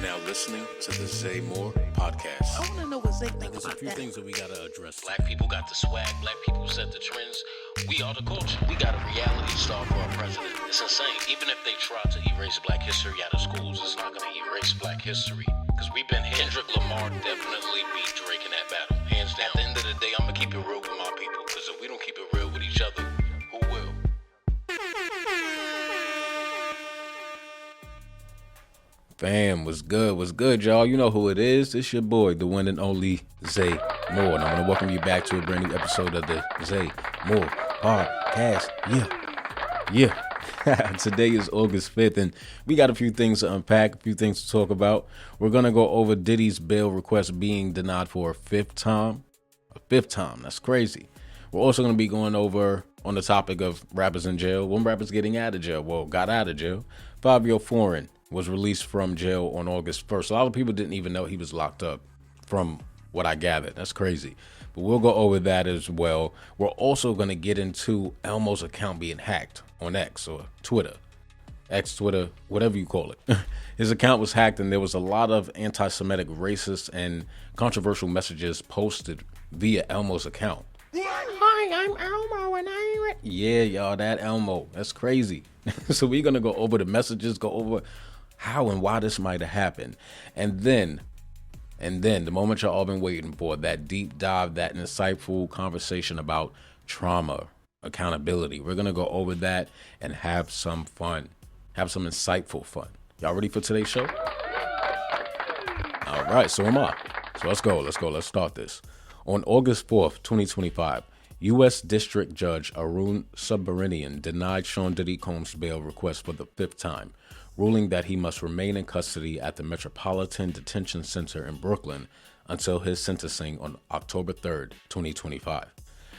now listening to the Zay Moore Podcast. I want to know what Zay thinks There's a about few that. things that we got to address. Black people got the swag. Black people set the trends. We are the culture. We got a reality star for our president. It's insane. Even if they try to erase black history out of schools, it's not going to erase black history. Because we've been here. Kendrick Lamar definitely beat Drake in that battle. Hands down. At the end of the day, I'm going to keep it real with my people. Because if we don't keep it real with each other, who will? Fam, what's good? What's good, y'all? You know who it is. It's your boy, the one and only Zay Moore. And I'm going to welcome you back to a brand new episode of the Zay Moore Podcast. Yeah. Today is August 5th, and we got a few things to unpack, a few things to talk about. We're going to go over Diddy's bail request being denied for a fifth time. A fifth time. That's crazy. We're also going to be going over on the topic of rappers in jail. One rapper's getting out of jail. Well, got out of jail. Fivio was released from jail on August 1st. A lot of people didn't even know he was locked up from what I gathered. That's crazy. But we'll go over that as well. We're also going to get into Elmo's account being hacked on X or Twitter. X, Twitter, whatever you call it. His account was hacked and there was a lot of anti-Semitic, racist, and controversial messages posted via Elmo's account. Hi, I'm Elmo and Yeah, y'all, that Elmo. That's crazy. So we're going to go over the messages, go over how and why this might have happened. And then the moment y'all all been waiting for, that deep dive, that insightful conversation about trauma, accountability. We're going to go over that and have some fun, have some insightful fun. Y'all ready for today's show? All right, so am I. So let's go. Let's start this. On August 4th, 2025, U.S. District Judge Arun Subramanian denied Sean Diddy Combs' bail request for the fifth time, ruling that he must remain in custody at the Metropolitan Detention Center in Brooklyn until his sentencing on October 3rd, 2025.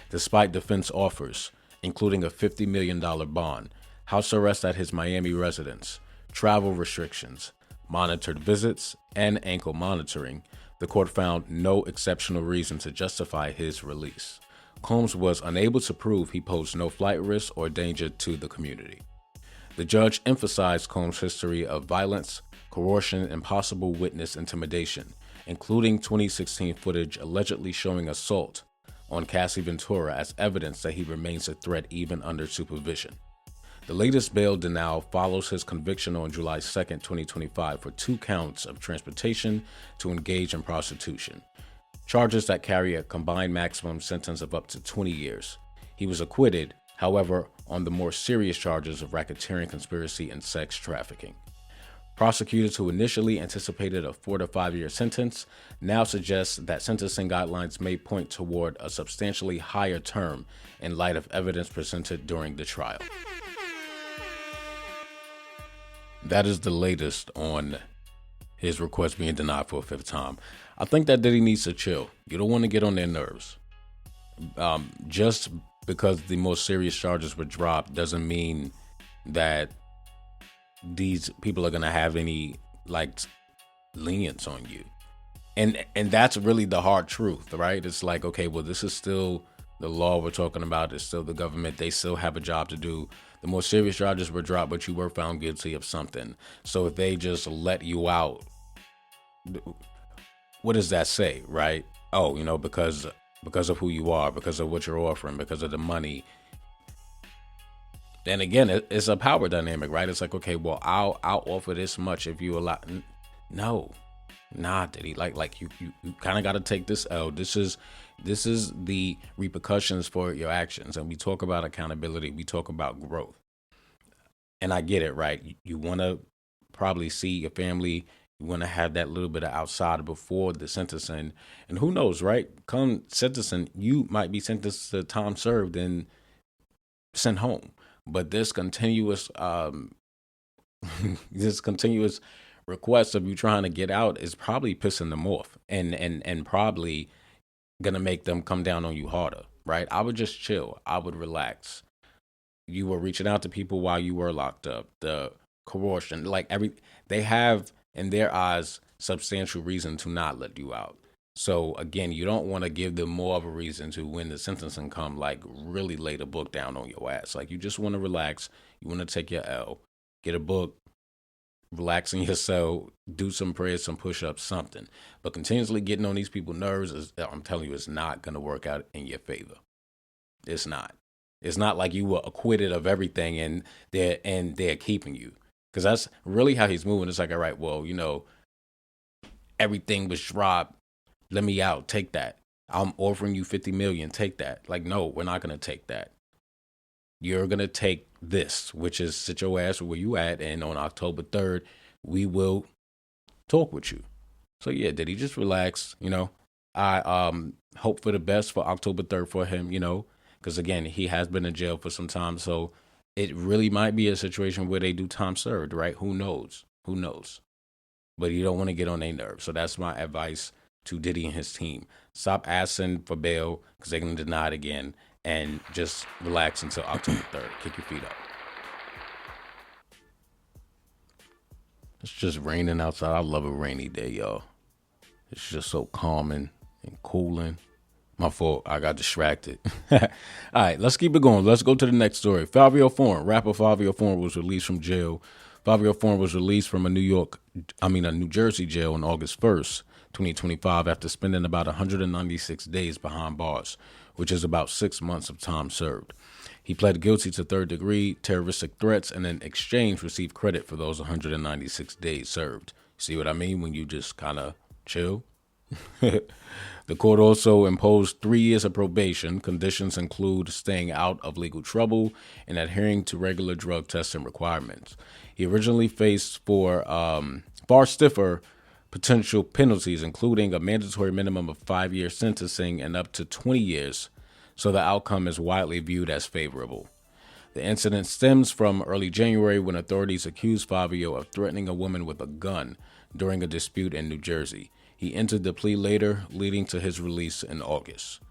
Despite defense offers, including a $50 million bond, house arrest at his Miami residence, travel restrictions, monitored visits, and ankle monitoring, the court found no exceptional reason to justify his release. Combs was unable to prove he posed no flight risk or danger to the community. The judge emphasized Combs' history of violence, coercion, and possible witness intimidation, including 2016 footage allegedly showing assault on Cassie Ventura as evidence that he remains a threat even under supervision. The latest bail denial follows his conviction on July 2nd, 2025 for 2 counts of transportation to engage in prostitution, charges that carry a combined maximum sentence of up to 20 years. He was acquitted, however, on the more serious charges of racketeering, conspiracy, and sex trafficking. Prosecutors who initially anticipated a 4 to 5 year sentence now suggest that sentencing guidelines may point toward a substantially higher term in light of evidence presented during the trial. That is the latest on his request being denied for a fifth time. I think that Diddy needs to chill. You don't want to get on their nerves. Just because the most serious charges were dropped doesn't mean that these people are going to have any lenience on you. And that's really the hard truth, right? It's like, okay, well, this is still the law we're talking about. It's still the government. They still have a job to do. The more serious charges were dropped, but you were found guilty of something. So if they just let you out, what does that say, right? Oh, because of who you are, because of what you're offering, because of the money. And again, it's a power dynamic, right? It's like, okay, well, I'll offer this much if you allow. No, nah, Diddy. Like you kind of got to take this L. This is the repercussions for your actions. And we talk about accountability. We talk about growth. And I get it, right? You want to probably see your family. You want to have that little bit of outside before the sentencing. And who knows, right? Come sentencing, you might be sentenced to time served and sent home. But this continuous request of you trying to get out is probably pissing them off and probably gonna make them come down on you harder, right? I would just chill. I would relax. You were reaching out to people while you were locked up. The coercion, they have in their eyes substantial reason to not let you out. So again, you don't want to give them more of a reason to, when the sentencing come, really lay the book down on your ass. You just want to relax. You want to take your L, get a book, relax in your cell, do some prayers, some push-ups, something. But continuously getting on these people's nerves, I'm telling you, it's not going to work out in your favor. It's not. It's not like you were acquitted of everything and they're keeping you. Because that's really how he's moving. It's like, all right, well, everything was dropped. Let me out. Take that. I'm offering you $50 million. Take that. Like, no, we're not going to take that. You're going to take this, which is sit your ass where you at. And on October 3rd, we will talk with you. So, yeah, did he just relax? I hope for the best for October 3rd for him, because, again, he has been in jail for some time. So it really might be a situation where they do time served, right? Who knows? But you don't want to get on their nerves. So that's my advice to Diddy and his team. Stop asking for bail because they're going to deny it again. And just relax until October 3rd. Kick your feet up. It's just raining outside. I love a rainy day, y'all. It's just so calming and cooling. My fault. I got distracted. All right, let's keep it going. Let's go to the next story. Rapper Fivio Foreign was released from jail. Fivio Foreign was released from a New Jersey jail on August 1st, 2025, after spending about 196 days behind bars, which is about 6 months of time served. He pled guilty to third-degree terroristic threats and in exchange received credit for those 196 days served. See what I mean when you just kind of chill? The court also imposed 3 years of probation. Conditions include staying out of legal trouble and adhering to regular drug testing requirements. He originally faced far stiffer potential penalties, including a mandatory minimum of 5-year sentencing and up to 20 years, so the outcome is widely viewed as favorable. The incident stems from early January when authorities accused Fivio of threatening a woman with a gun during a dispute in New Jersey. He entered the plea later, leading to his release in August.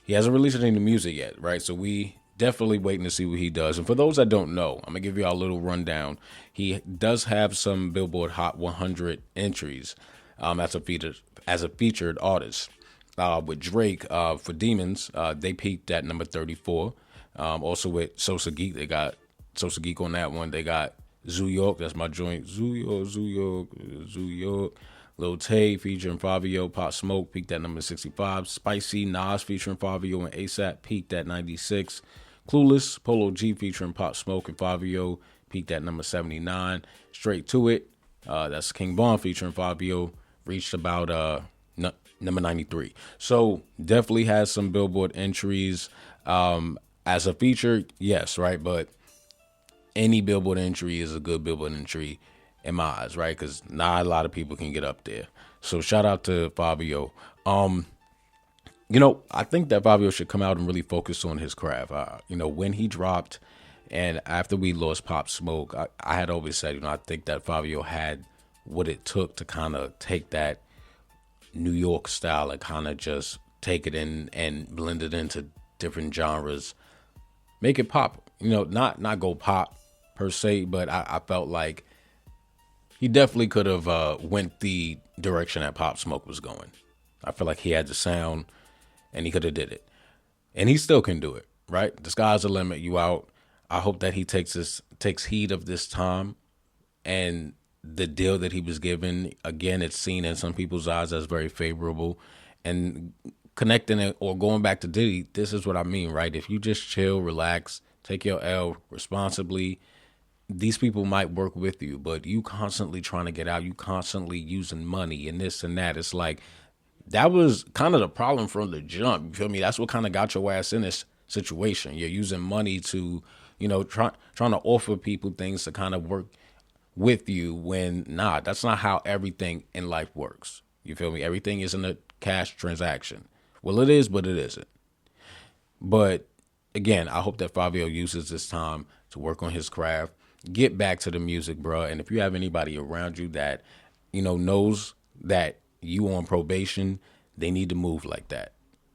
He hasn't released any music yet, right? So we definitely waiting to see what he does. And for those that don't know, I'm going to give you a little rundown. He does have some Billboard Hot 100 entries as a featured artist. With Drake, for Demons, they peaked at number 34. Also with Sosa Geek, they got Sosa Geek on that one. They got Zoo York, that's my joint. Zoo York. Lil Tay featuring Fivio, Pop Smoke peaked at number 65. Spicy, Nas featuring Fivio and ASAP peaked at 96. Clueless, Polo G featuring Pop Smoke and Fivio peaked at number 79. Straight to It, that's King Von featuring Fivio, reached about number 93. So definitely has some Billboard entries. As a feature, yes, right? But any Billboard entry is a good Billboard entry in my eyes, right? Because not a lot of people can get up there. So shout out to Fivio. I think that Fivio should come out and really focus on his craft. When he dropped and after we lost Pop Smoke, I had always said, I think that Fivio had what it took to kind of take that New York style and kind of just take it in and blend it into different genres, make it pop. Not go pop per se, but I felt like he definitely could have went the direction that Pop Smoke was going. I feel like he had the sound and he could have did it. And he still can do it, right? The sky's the limit. You out. I hope that he takes heed of this time and the deal that he was given. Again, it's seen in some people's eyes as very favorable. And connecting it or going back to Diddy, this is what I mean, right? If you just chill, relax, take your L responsibly, these people might work with you, but you constantly trying to get out, you constantly using money and this and that. It's like, that was kind of the problem from the jump. You feel me? That's what kind of got your ass in this situation. You're using money to, trying to offer people things to kind of work with you when that's not how everything in life works. You feel me? Everything isn't a cash transaction. Well, it is, but it isn't. But again, I hope that Fivio uses this time to work on his craft. Get back to the music, bro. And if you have anybody around you that, knows that you on probation, they need to move like that.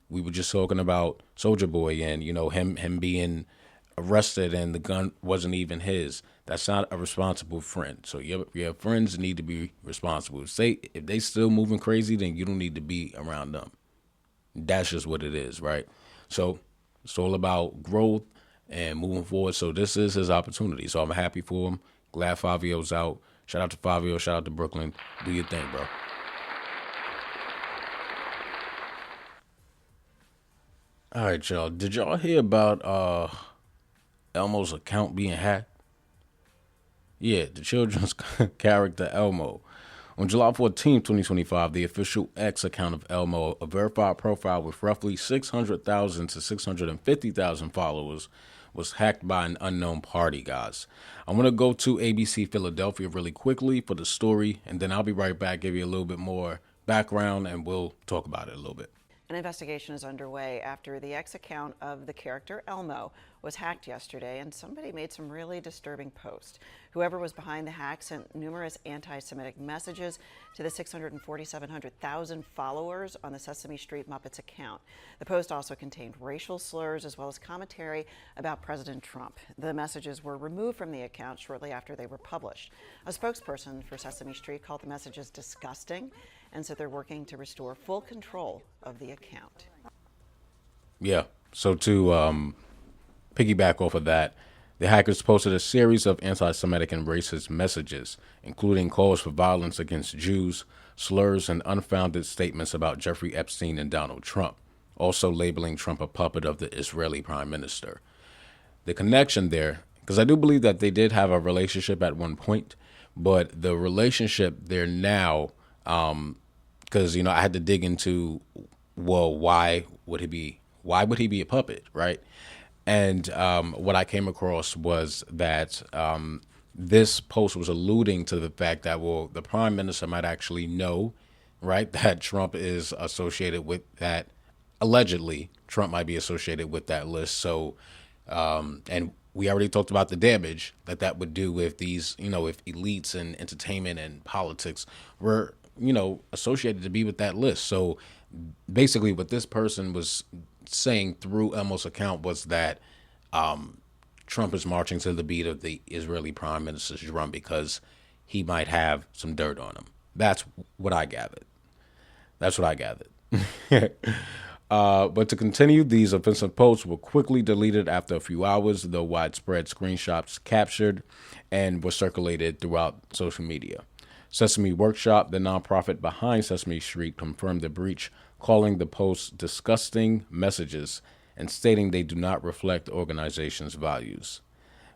We were just talking about Soulja Boy and, him being arrested and the gun wasn't even his. That's not a responsible friend. So your friends need to be responsible. If they still moving crazy, then you don't need to be around them. That's just what it is, right? So it's all about growth and moving forward. So this is his opportunity. So I'm happy for him. Glad Fivio's out. Shout out to Fivio. Shout out to Brooklyn. Do your thing, bro. All right, y'all. Did y'all hear about Elmo's account being hacked? Yeah, the children's character Elmo. On July 14, 2025, the official X account of Elmo, a verified profile with roughly 600,000 to 650,000 followers, was hacked by an unknown party, guys. I want to go to ABC Philadelphia really quickly for the story, and then I'll be right back, give you a little bit more background, and we'll talk about it a little bit. An investigation is underway after the X account of the character Elmo was hacked yesterday, and somebody made some really disturbing posts. Whoever was behind the hack sent numerous anti-Semitic messages to the 647,000 followers on the Sesame Street Muppets account. The post also contained racial slurs as well as commentary about President Trump. The messages were removed from the account shortly after they were published. A spokesperson for Sesame Street called the messages disgusting and said they're working to restore full control of the account. Yeah, so to piggyback off of that, the hackers posted a series of anti-Semitic and racist messages, including calls for violence against Jews, slurs, and unfounded statements about Jeffrey Epstein and Donald Trump, also labeling Trump a puppet of the Israeli prime minister. The connection there, because I do believe that they did have a relationship at one point, but the relationship there now, because, I had to dig into, well, why would he be a puppet, right? And what I came across was that this post was alluding to the fact that, well, the prime minister might actually know, right, that Trump is associated with that. Allegedly, Trump might be associated with that list. So, and we already talked about the damage that would do with these, if elites in entertainment and politics were, associated to be with that list. So basically what this person was saying through Elmo's account was that Trump is marching to the beat of the Israeli prime minister's drum because he might have some dirt on him. That's what I gathered. But to continue, these offensive posts were quickly deleted after a few hours, though widespread screenshots captured and were circulated throughout social media. Sesame Workshop, the nonprofit behind Sesame Street, confirmed the breach, calling the posts disgusting messages and stating they do not reflect the organization's values.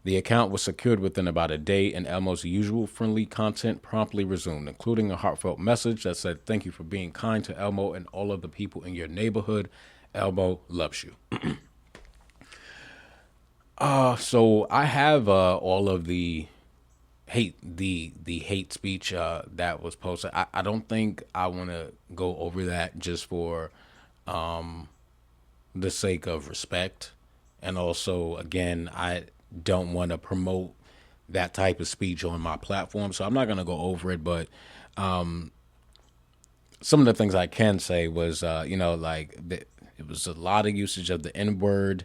The account was secured within about a day, and Elmo's usual friendly content promptly resumed, including a heartfelt message that said, "Thank you for being kind to Elmo and all of the people in your neighborhood. Elmo loves you." So I have all of the hate speech that was posted. I don't think I want to go over that just for the sake of respect. And also, again, I don't want to promote that type of speech on my platform, so I'm not going to go over it. But some of the things I can say was, it was a lot of usage of the N-word.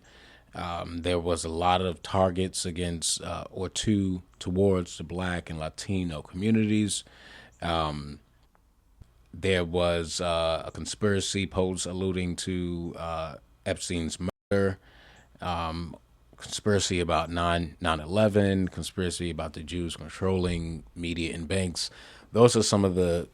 There was a lot of targets against towards the Black and Latino communities. There was a conspiracy post alluding to Epstein's murder, conspiracy about 9/11, conspiracy about the Jews controlling media and banks. Those are some of the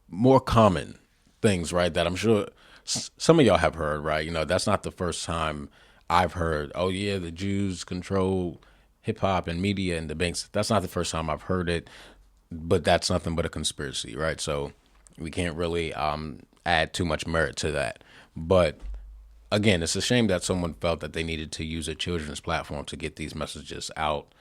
more common things, right, that I'm sure some of y'all have heard, right? That's not the first time I've heard, oh, yeah, the Jews control hip-hop and media and the banks. That's not the first time I've heard it, but that's nothing but a conspiracy, right? So we can't really add too much merit to that. But again, it's a shame that someone felt that they needed to use a children's platform to get these messages out.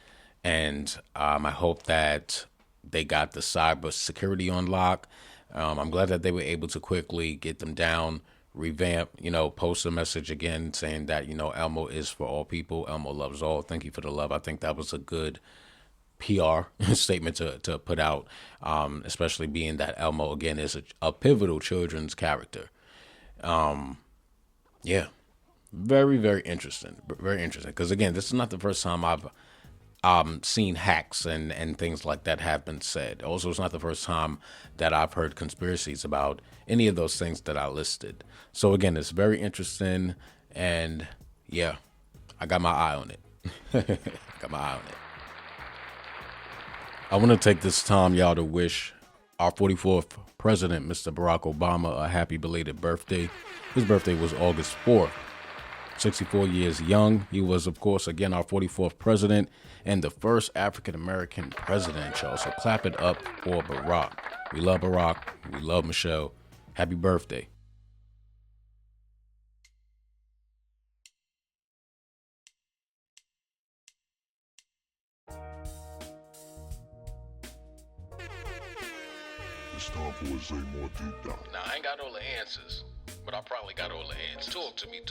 And I hope that they got the cyber security on lock. I'm glad that they were able to quickly get them down, revamp, post a message again saying that, Elmo is for all people. Elmo loves all. Thank you for the love. I think that was a good PR statement to put out, especially being that Elmo, again, is a pivotal children's character. Yeah, very, very interesting. Very interesting. Because, again, this is not the first time I've seen hacks and things like that have been said. Also, it's not the first time that I've heard conspiracies about any of those things that I listed. So, again, it's very interesting. And, yeah, I got my eye on it. I want to take this time, y'all, to wish our 44th president, Mr. Barack Obama, a happy belated birthday. His birthday was August 4th. 64 years young. He was, of course, again, our 44th president and the first African-American president, y'all. So clap it up for Barack. We love Barack. We love Michelle. Happy birthday. It's time for a Zay Moore deep dive. Now, I ain't got all the answers, but I probably got all the answers. Talk to me.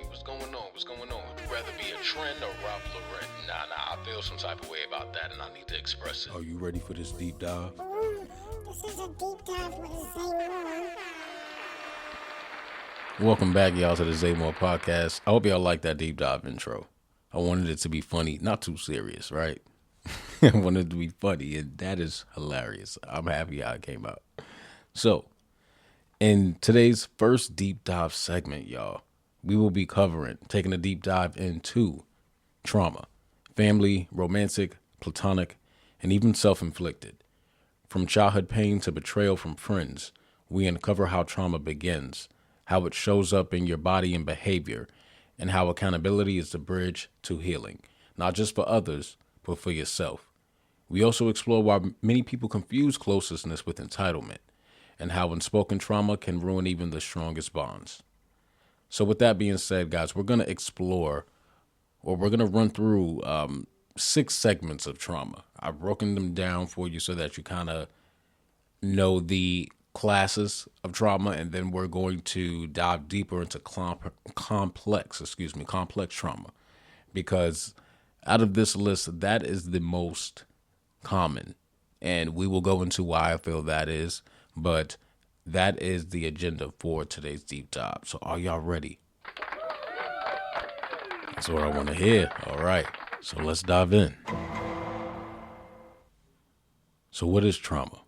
What's going on? Would you rather be a trend or Ralph Lauren? Nah, I feel some type of way about that, and I need to express it. Are you ready for this deep dive? This is a deep dive with Zay Moore. Welcome back, y'all, to the Zay Moore Podcast. I hope y'all like that deep dive intro. I wanted it to be funny, not too serious, right? I wanted it to be funny, and that is hilarious. I'm happy how it came out. So, in today's first deep dive segment, y'all, we will be taking a deep dive into trauma, family, romantic, platonic, and even self-inflicted. From childhood pain to betrayal from friends, we uncover how trauma begins, how it shows up in your body and behavior, and how accountability is the bridge to healing, not just for others, but for yourself. We also explore why many people confuse closeness with entitlement, and how unspoken trauma can ruin even the strongest bonds. So with that being said, guys, we're going to run through 6 segments of trauma. I've broken them down for you so that you kind of know the classes of trauma, and then we're going to dive deeper into complex trauma, because out of this list, that is the most common, and we will go into why I feel that is, but that is the agenda for today's deep dive. So are y'all ready? That's what I want to hear. All right, so let's dive in. So what is trauma?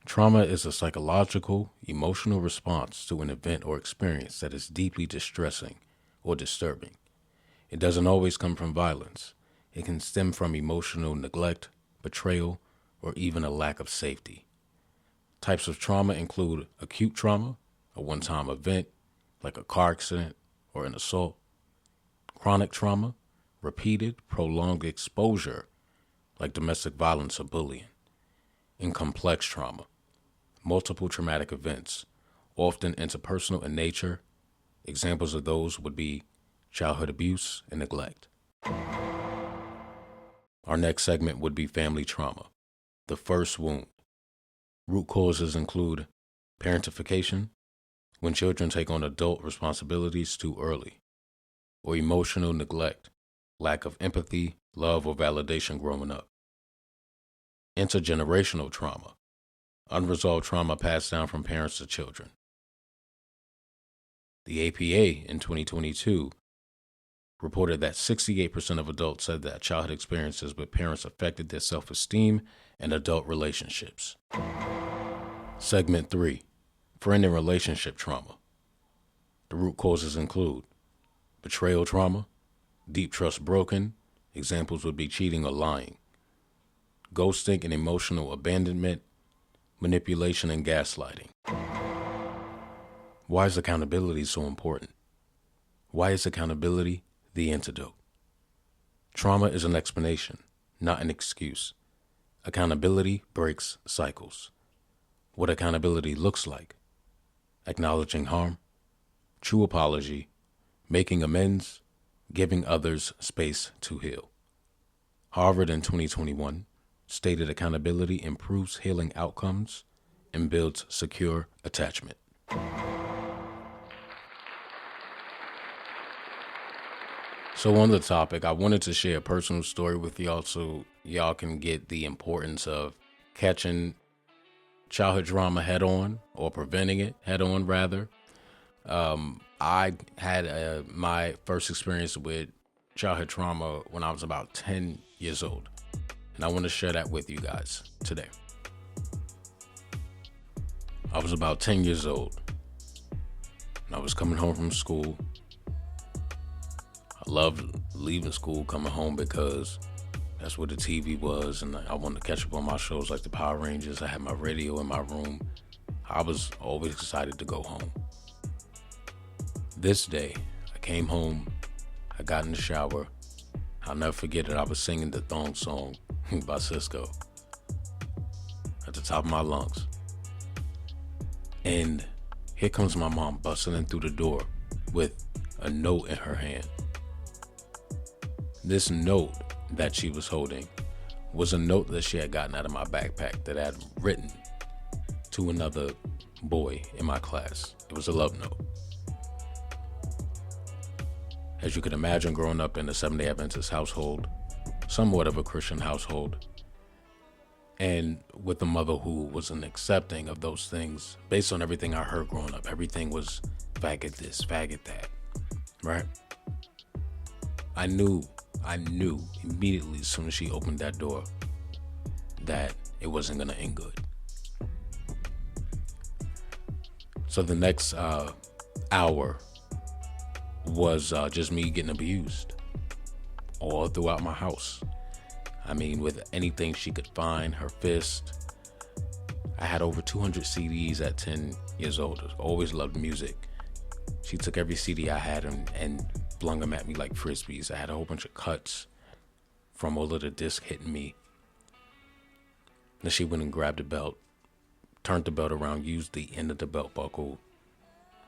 Trauma is a psychological, emotional response to an event or experience that is deeply distressing or disturbing. It doesn't always come from violence. It can stem from emotional neglect, betrayal, or even a lack of safety. Types of trauma include acute trauma, a one-time event, like a car accident or an assault. Chronic trauma, repeated, prolonged exposure, like domestic violence or bullying. And complex trauma, multiple traumatic events, often interpersonal in nature. Examples of those would be childhood abuse and neglect. Our next segment would be family trauma, the first wound. Root causes include parentification, when children take on adult responsibilities too early, or emotional neglect, lack of empathy, love, or validation growing up. Intergenerational trauma, unresolved trauma passed down from parents to children. The APA in 2022 reported that 68% of adults said that childhood experiences with parents affected their self-esteem and adult relationships. Segment 3, friend and relationship trauma. The root causes include betrayal trauma, deep trust broken, examples would be cheating or lying, ghosting and emotional abandonment, manipulation and gaslighting. Why is accountability so important? Why is accountability the antidote? Trauma is an explanation, not an excuse. Accountability breaks cycles. What accountability looks like: acknowledging harm, true apology, making amends, giving others space to heal. Harvard in 2021 stated accountability improves healing outcomes and builds secure attachment. So on the topic, I wanted to share a personal story with y'all so y'all can get the importance of catching childhood trauma head on, or preventing it head on, rather. I had my first experience with childhood trauma when I was about 10 years old. And I want to share that with you guys today. I was about 10 years old, and I was coming home from school. I loved leaving school, coming home, because That's where the TV was, and I wanted to catch up on my shows like the Power Rangers. I had my radio in my room. I was always excited to go home. This day, I came home, I got in the shower. I'll never forget it. I was singing the Thong Song by Cisco at the top of my lungs. And here comes my mom busting in through the door with a note in her hand. This note that she was holding was a note that she had gotten out of my backpack that I had written to another boy in my class. It was a love note. As you can imagine, growing up in a Seventh-day Adventist household, somewhat of a Christian household, and with a mother who wasn't accepting of those things, based on everything I heard growing up, everything was faggot this, faggot that, right? I knew immediately as soon as she opened that door that it wasn't gonna end good. So the next hour was just me getting abused all throughout my house. I mean, with anything she could find, her fist. I had over 200 CDs at 10 years old. Always loved music. She took every CD I had and flung them at me like frisbees. I had a whole bunch of cuts from all of the disc hitting me. Then she went and grabbed the belt, turned the belt around, used the end of the belt buckle,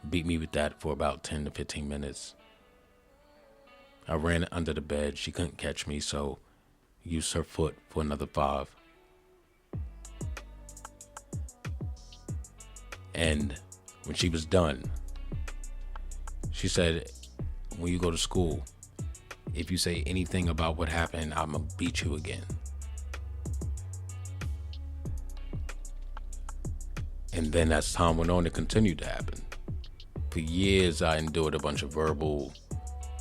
beat me with that for about 10 to 15 minutes. I ran under the bed. She couldn't catch me, so used her foot for another 5. And when she was done, she said, when you go to school, if you say anything about what happened, I'm gonna beat you again. And then as time went on, it continued to happen. For years, I endured a bunch of verbal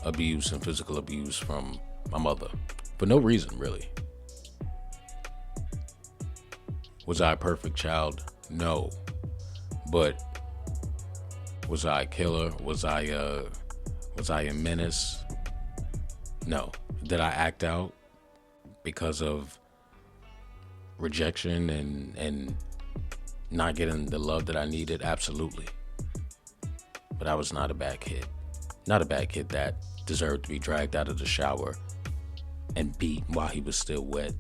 abuse and physical abuse from my mother. For no reason, really. Was I a perfect child? No. But was I a killer? Was I a menace? No. Did I act out because of rejection and not getting the love that I needed? Absolutely. But I was not a bad kid. Not a bad kid that deserved to be dragged out of the shower and beat while he was still wet.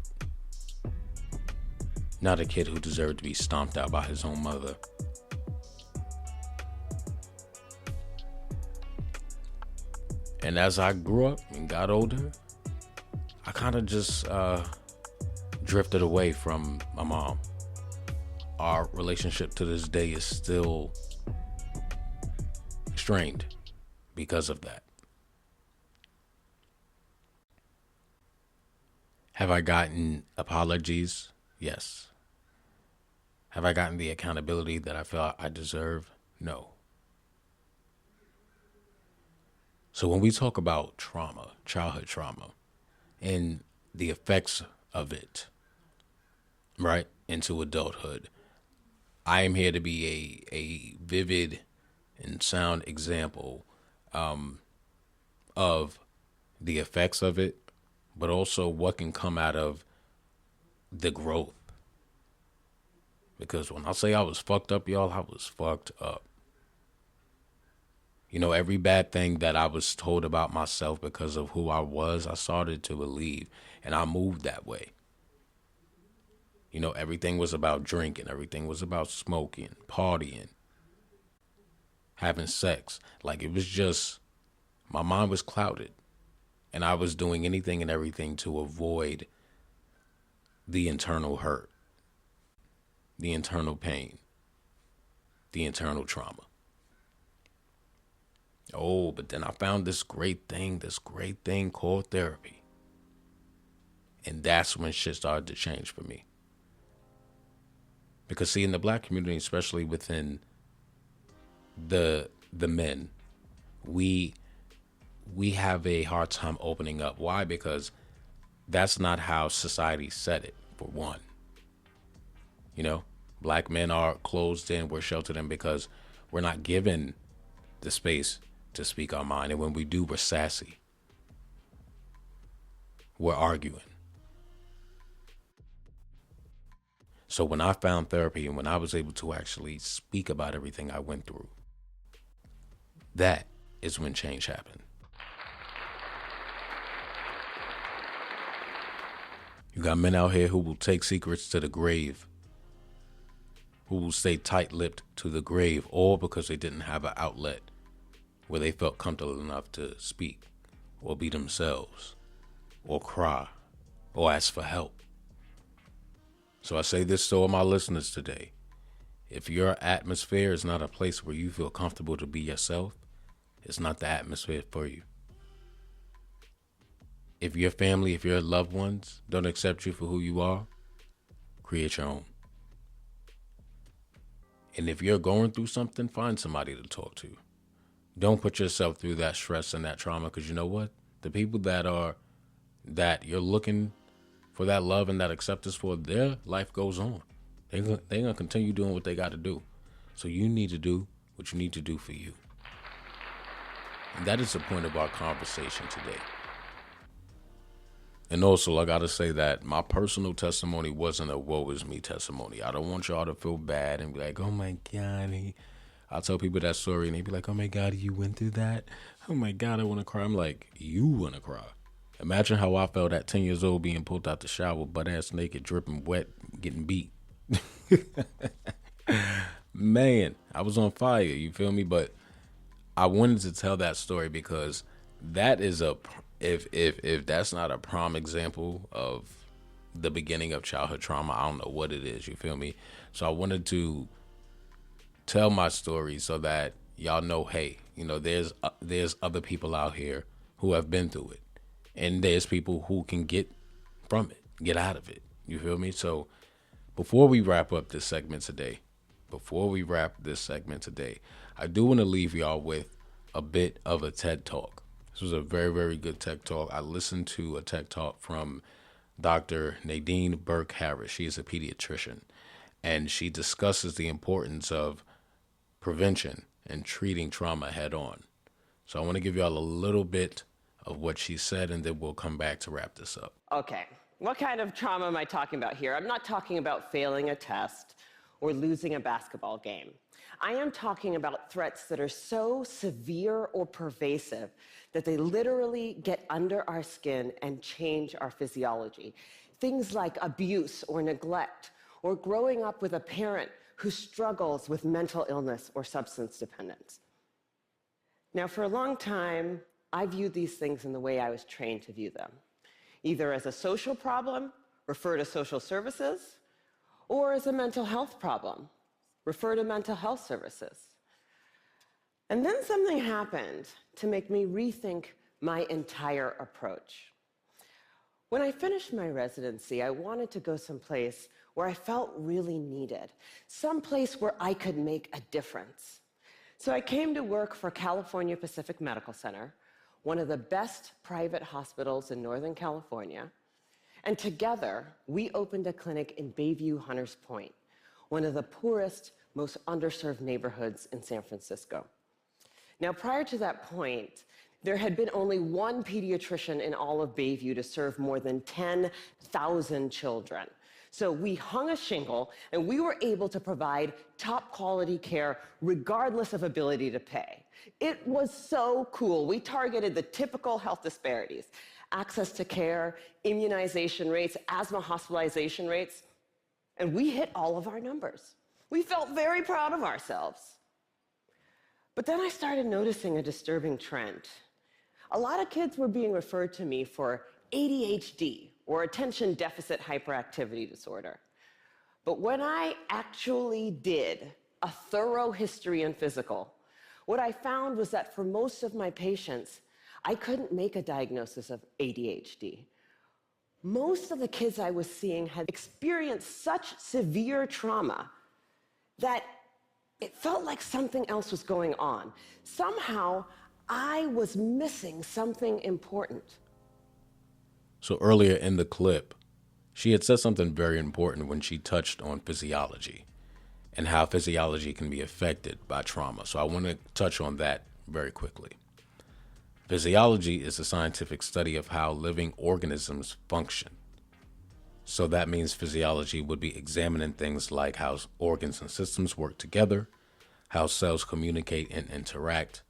Not a kid who deserved to be stomped out by his own mother. And as I grew up and got older, I kind of just drifted away from my mom. Our relationship to this day is still strained because of that. Have I gotten apologies? Yes. Have I gotten the accountability that I felt I deserve? No. So when we talk about trauma, childhood trauma, and the effects of it, right, into adulthood, I am here to be a vivid and sound example of the effects of it, but also what can come out of the growth. Because when I say I was fucked up, y'all, I was fucked up. You know, every bad thing that I was told about myself because of who I was, I started to believe, and I moved that way. You know, everything was about drinking, everything was about smoking, partying, having sex. Like, it was just, my mind was clouded, and I was doing anything and everything to avoid the internal hurt, the internal pain, the internal trauma. Oh, but then I found this great thing called therapy. And that's when shit started to change for me. Because see, in the black community, especially within the men, we have a hard time opening up. Why? Because that's not how society set it, for one. You know, black men are closed in, we're sheltered in because we're not given the space to speak our mind. And when we do, we're sassy. We're arguing. So when I found therapy and when I was able to actually speak about everything I went through, that is when change happened. You got men out here who will take secrets to the grave, who will stay tight-lipped to the grave, all because they didn't have an outlet where they felt comfortable enough to speak or be themselves or cry or ask for help. So I say this to all my listeners today. If your atmosphere is not a place where you feel comfortable to be yourself, it's not the atmosphere for you. If your family, if your loved ones don't accept you for who you are, create your own. And if you're going through something, find somebody to talk to. Don't put yourself through that stress and that trauma, because you know what? The people that you're looking for that love and that acceptance for, their life goes on. They're going to continue doing what they got to do. So you need to do what you need to do for you. And that is the point of our conversation today. And also, I got to say that my personal testimony wasn't a woe is me testimony. I don't want y'all to feel bad and be like, oh my God. I'll tell people that story and they be like, oh my God, you went through that? Oh my God, I want to cry. I'm like, you want to cry. Imagine how I felt at 10 years old being pulled out the shower, butt ass naked, dripping wet, getting beat. Man, I was on fire, you feel me? But I wanted to tell that story because that is if that's not a prime example of the beginning of childhood trauma, I don't know what it is, you feel me? So I wanted to tell my story so that y'all know, hey, you know, there's other people out here who have been through it. And there's people who can get from it, get out of it. You feel me? So before we wrap up this segment today, I do want to leave y'all with a bit of a TED Talk. This was a very, very good TED Talk. I listened to a TED Talk from Dr. Nadine Burke-Harris. She is a pediatrician, and she discusses the importance of prevention and treating trauma head on. So I want to give y'all a little bit of what she said, and then we'll come back to wrap this up. Okay, what kind of trauma am I talking about here? I'm not talking about failing a test or losing a basketball game. I am talking about threats that are so severe or pervasive that they literally get under our skin and change our physiology. Things like abuse or neglect, or growing up with a parent who struggles with mental illness or substance dependence. Now, for a long time, I viewed these things in the way I was trained to view them, either as a social problem, refer to social services, or as a mental health problem, refer to mental health services. And then something happened to make me rethink my entire approach. When I finished my residency, I wanted to go someplace where I felt really needed, someplace where I could make a difference. So I came to work for California Pacific Medical Center, one of the best private hospitals in Northern California. And together, we opened a clinic in Bayview, Hunters Point, one of the poorest, most underserved neighborhoods in San Francisco. Now, prior to that point, there had been only one pediatrician in all of Bayview to serve more than 10,000 children. So we hung a shingle, and we were able to provide top quality care regardless of ability to pay. It was so cool. We targeted the typical health disparities: access to care, immunization rates, asthma hospitalization rates, and we hit all of our numbers. We felt very proud of ourselves. But then I started noticing a disturbing trend. A lot of kids were being referred to me for ADHD, or attention deficit hyperactivity disorder. But when I actually did a thorough history and physical, what I found was that for most of my patients, I couldn't make a diagnosis of ADHD. Most of the kids I was seeing had experienced such severe trauma that it felt like something else was going on. Somehow, I was missing something important. So earlier in the clip, she had said something very important when she touched on physiology and how physiology can be affected by trauma. So I want to touch on that very quickly. Physiology is a scientific study of how living organisms function. So that means physiology would be examining things like how organs and systems work together, how cells communicate and interact,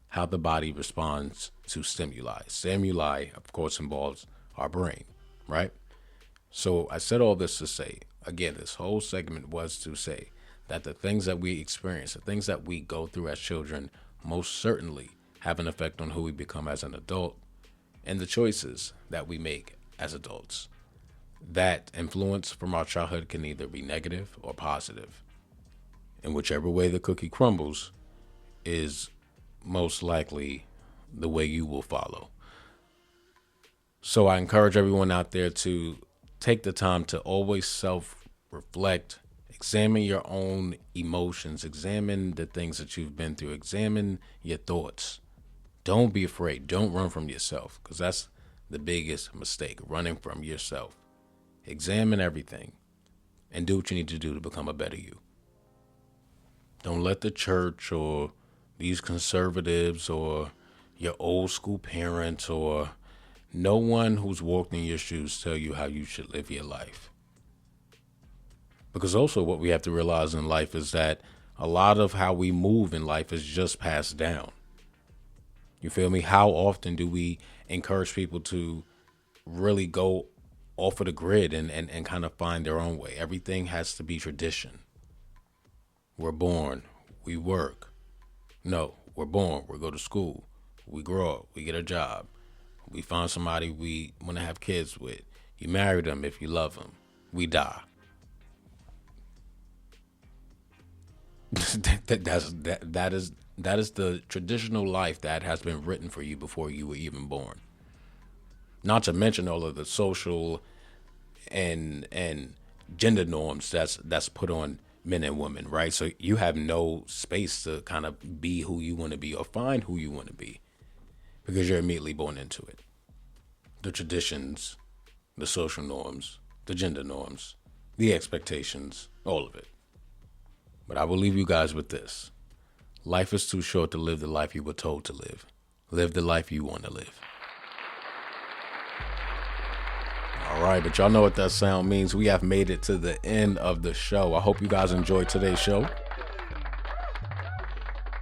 how the body responds to stimuli. Stimuli, of course, involves our brain, right? So I said all this to say, again, this whole segment was to say that the things that we experience, the things that we go through as children, most certainly have an effect on who we become as an adult and the choices that we make as adults. That influence from our childhood can either be negative or positive. And whichever way the cookie crumbles is most likely the way you will follow. So I encourage everyone out there to take the time to always self-reflect, examine your own emotions, examine the things that you've been through, examine your thoughts. Don't be afraid. Don't run from yourself, because that's the biggest mistake, running from yourself. Examine everything and do what you need to do to become a better you. Don't let the church or these conservatives or your old school parents or no one who's walked in your shoes tell you how you should live your life. Because also what we have to realize in life is that a lot of how we move in life is just passed down. You feel me? How often do we encourage people to really go off of the grid and kind of find their own way? Everything has to be tradition. We're born, we work. No, we're born, we go to school, we grow up, we get a job, we find somebody we want to have kids with. You marry them if you love them. We die. That is the traditional life that has been written for you before you were even born. Not to mention all of the social and gender norms that's put on men and women, right? So you have no space to kind of be who you want to be or find who you want to be, because you're immediately born into it. The traditions, the social norms, the gender norms, the expectations, all of it. But I will leave you guys with this. Life is too short to live the life you were told to live. Live the life you want to live. All right, but y'all know what that sound means. We have made it to the end of the show. I hope you guys enjoyed today's show.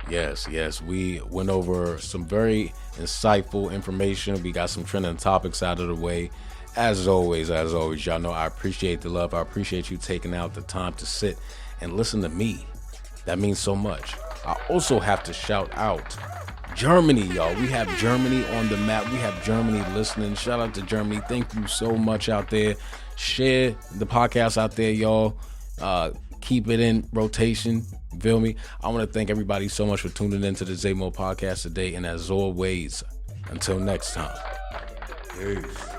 Yes, we went over some very insightful information. We got some trending topics out of the way. As always, y'all know I appreciate the love. I appreciate you taking out the time to sit and listen to me. That means so much. I also have to shout out Germany, y'all. We have Germany on the map. We have Germany listening. Shout out to Germany. Thank you so much out there. Share the podcast out there, y'all. Keep it in rotation. Feel me? I want to thank everybody so much for tuning into the Zay Moore Podcast today. And as always, until next time. Peace.